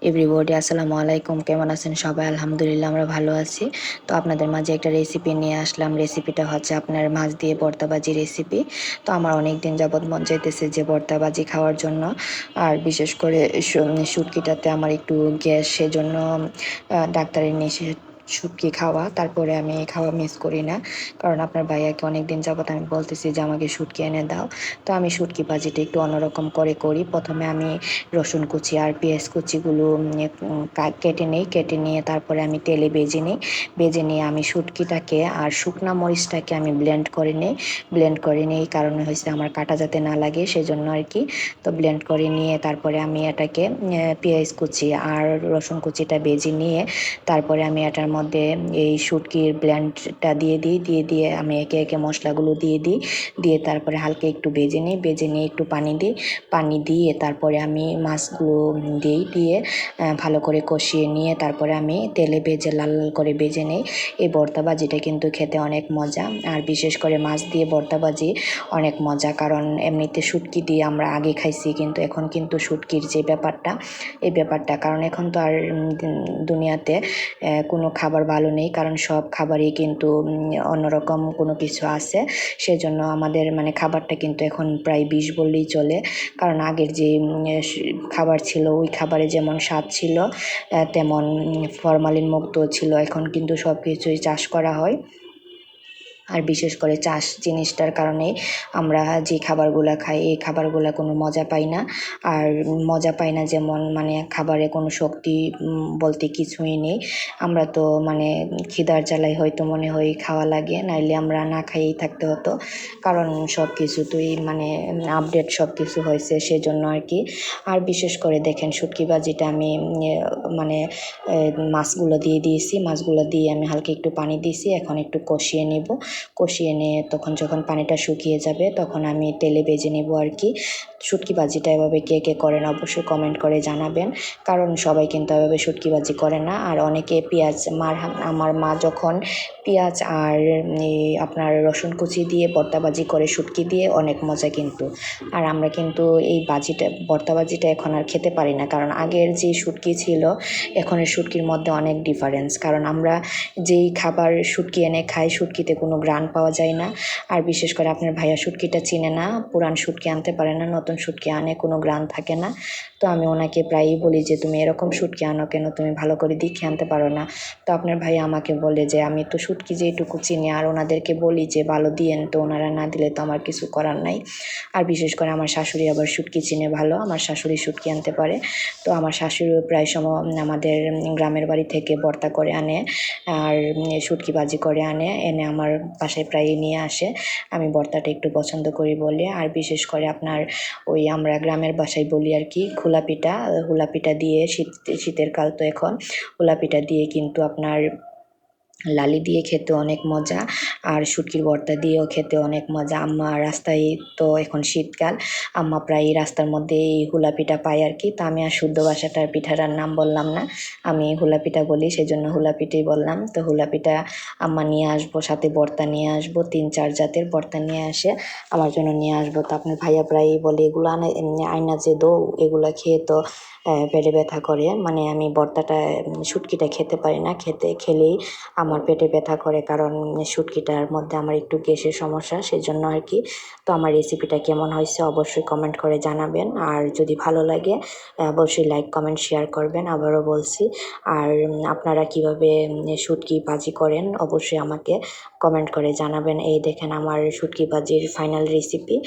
Everybody আসসালামু আলাইকুম, কেমন আছেন সবাই? আলহামদুলিল্লাহ আমরা ভালো আছি। তো আপনাদের মাঝে একটা রেসিপি নিয়ে আসলাম। রেসিপিটা হচ্ছে আপনার মাছ দিয়ে ভর্তাবাজি রেসিপি। তো আমার অনেক দিন যাবৎ মন চাইতেছে যে ভর্তাবাজি খাওয়ার জন্য। আর বিশেষ করে শুটকিটাতে আমার একটু গ্যাস, সেজন্য ডাক্তারের নিষেধ শুটকি খাওয়া। তারপরে আমি খাওয়া মিস করি না, কারণ আপনার ভাইয়াকে অনেক দিন যাবৎ আমি বলতেছি যে আমাকে শুটকি এনে দাও। তো আমি শুটকি ভাজিটা একটু অন্যরকম করে করি। প্রথমে আমি রসুন কুচি আর পেঁয়াজ কুচিগুলো কেটে নিই। কেটে নিয়ে তারপরে আমি তেলে ভেজে নিই। ভেজে নিয়ে আমি শুটকিটাকে আর শুকনা মরিচটাকে আমি ব্লেন্ড করে নিই। ব্লেন্ড করে নিই এই কারণে হয়েছে আমার কাটা যাতে না লাগে, সেজন্য আর কি। তো ব্লেন্ড করে নিয়ে তারপরে আমি এটাকে পেঁয়াজ কুচি আর রসুন কুচিটা ভেজে নিয়ে তারপরে আমি এটার মধ্যে এই শুটকির ব্লেন্ডটা দিয়ে আমি একে একে মশলাগুলো দিয়ে দিই। দিয়ে তারপরে হালকা একটু ভেজে নিই। ভেজে নিয়ে একটু পানি দিই। পানি দিয়ে তারপরে আমি মাছগুলো দিয়ে ভালো করে কষিয়ে নিয়ে তারপরে আমি তেলে ভেজে লাল লাল করে ভেজে নিই। এই ভর্তাবাজিটা কিন্তু খেতে অনেক মজা, আর বিশেষ করে মাছ দিয়ে ভর্তাবাজি অনেক মজা, কারণ এমনিতে শুটকি দিয়ে আমরা আগে খাইছি, কিন্তু এখন কিন্তু শুটকির যে ব্যাপারটা, এই ব্যাপারটা, কারণ এখন তো আর দুনিয়াতে কোনো খাবার ভালো নেই, কারণ সব খাবারই কিন্তু অন্যরকম কোনো কিছু আছে। সেজন্য আমাদের মানে খাবারটা কিন্তু এখন প্রায় বিষ বললেই চলে, কারণ আগের যে খাবার ছিল ওই খাবারে যেমন স্বাদ ছিল তেমন ফরমালিন মুক্ত ছিল। এখন কিন্তু সব কিছুই চাষ করা হয়, আর বিশেষ করে চাষ জিনিসটার কারণে আমরা যে খাবারগুলো খাই এই খাবারগুলো কোনো মজা পাই না। আর মজা পাই না যেমন মানে খাবারে কোনো শক্তি বলতে কিছুই নেই। আমরা তো মানে খিদার জ্বালায় হয়তো মনে হয় খাওয়া লাগে, নাইলে আমরা না খাইয়েই থাকতে হতো, কারণ সব কিছুতেই মানে আপডেট সব কিছু হয়েছে, সেজন্য আর কি। আর বিশেষ করে দেখেন শুটকি ভাজিটা আমি মানে মাছগুলো দিয়ে দিয়েছি। মাছগুলো দিয়ে আমি হালকা একটু পানি দিয়েছি। এখন একটু কষিয়ে নেব। কষিয়ে নিয়ে তখন যখন পানিটা শুকিয়ে যাবে তখন আমি তেলে ভেজে নেব আর কি। শুটকি ভাজিটা এভাবে কে কে করেন অবশ্যই কমেন্ট করে জানাবেন, কারণ সবাই কিন্তু এভাবে শুটকি ভাজি করে না। আর অনেকে পেঁয়াজ, আমার মা যখন পেঁয়াজ আর আপনার রসুন কুচি দিয়ে ভর্তাবাজি করে শুটকি দিয়ে অনেক মজা কিন্তু। আর আমরা কিন্তু এই ভর্তাবাজিটা এখন আর খেতে পারি না, কারণ আগের যে শুটকি ছিল এখনের শুটকির মধ্যে অনেক ডিফারেন্স, কারণ আমরা যেই খাবার শুটকি এনে খাই শুটকিতে কোনো গ্রান পাওয়া যায় না। আর বিশেষ করে আপনার ভাইয়া শুটকিটা চিনে না, পুরান শুটকি আনতে পারে না, নতুন শুটকি আনে, কোনো গ্রান থাকে না। তো আমি ওনাকে প্রায়ই বলি যে তুমি এরকম শুটকি আনো কেন, তুমি ভালো করে দেখে আনতে পারো না। তো আপনার ভাই আমাকে বলে যে আমি তো শুটকি যেটুকু চিনি আর ওনাদেরকে বলি যে ভালো দিয়েন, তো ওনারা না দিলে তো আমার কিছু করার নাই। আর বিশেষ করে আমার শাশুড়ি আবার শুটকি চিনে ভালো, আমার শাশুড়ি শুটকি আনতে পারে। তো আমার শাশুড়িও প্রায় সময় আমাদের গ্রামের বাড়ি থেকে ভর্তা করে আনে আর শুটকি ভাজি করে এনে আমার বাসায় প্রায়ই নিয়ে আসে। আমি ভর্তাটা একটু পছন্দ করি বলে। আর বিশেষ করে আপনার ওই আমরা গ্রামের বাসায় বলি আর কি হুলা পিঠা দিয়ে শীতের কাল তো এখন হুলা পিঠা দিয়ে কিন্তু আপনার লালি দিয়ে খেতে অনেক মজা, আর শুটকির ভর্তা দিয়েও খেতে অনেক মজা। আম্মা রাস্তায়, তো এখন শীতকাল, আম্মা প্রায় রাস্তার মধ্যে এই হুলা পিঠা পায় আর কি। তো আমি আর শুদ্ধ ভাষাটার পিঠাটার নাম বললাম না, আমি হুলা পিঠা বলি, সেজন্য হুলা পিঠাই বললাম। তো হুলা পিঠা আম্মা নিয়ে আসবো, সাথে ভর্তা নিয়ে আসবো, 3-4 জাতের ভর্তা নিয়ে আসে আমার জন্য নিয়ে আসবো। তো আপনার ভাইয়া প্রায়ই বলে এগুলো আয়না যে দো, এগুলো খেয়ে তো পেটে ব্যথা করে, মানে আমি ভর্তাটা শুটকিটা খেতে পারি না, খেলেই আমার পেটে ব্যথা করে, কারণ শুটকিটার মধ্যে আমার একটু গ্যাসের সমস্যা, সেজন্য আর কি। তো আমার রেসিপিটা কেমন হয়েছে অবশ্যই কমেন্ট করে জানাবেন, আর যদি ভালো লাগে অবশ্যই লাইক কমেন্ট শেয়ার করবেন, আবারও বলছি। আর আপনারা কিভাবে শুটকি ভাজি করেন অবশ্যই আমাকে কমেন্ট করে জানাবেন। এই দেখেন আমার শুটকি ভাজির ফাইনাল রেসিপি।